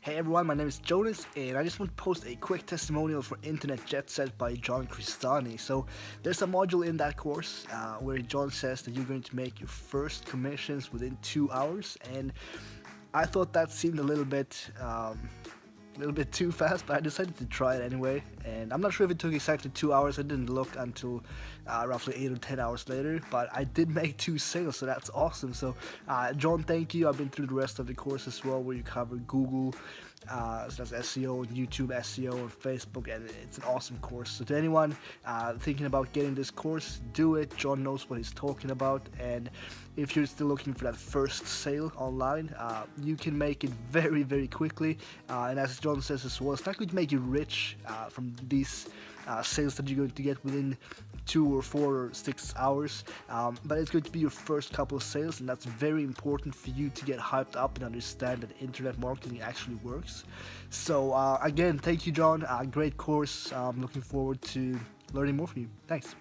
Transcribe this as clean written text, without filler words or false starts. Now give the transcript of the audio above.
Hey everyone, my name is Jonas, and I just want to post a quick testimonial for Internet Jet Set by John Cristani. So, there's a module in that course where John says that you're going to make your first commissions within 2 hours, and I thought that seemed a little bit too fast, but I decided to try it anyway. And I'm not sure if it took exactly 2 hours. I didn't look until roughly 8 or 10 hours later, but I did make two sales, so that's awesome. So, John, thank you. I've been through the rest of the course as well, where you cover Google, so that's SEO, and YouTube SEO, and Facebook, and it's an awesome course. So, to anyone thinking about getting this course, do it. John knows what he's talking about, and if you're still looking for that first sale online, you can make it very, very quickly. And as John says as well, it's not going to make you rich from these sales that you're going to get within 2 or 4 or 6 hours, but it's going to be your first couple of sales, and that's very important for you to get hyped up and understand that internet marketing actually works. So again, thank you, John. Great course. I'm looking forward to learning more from you. Thanks.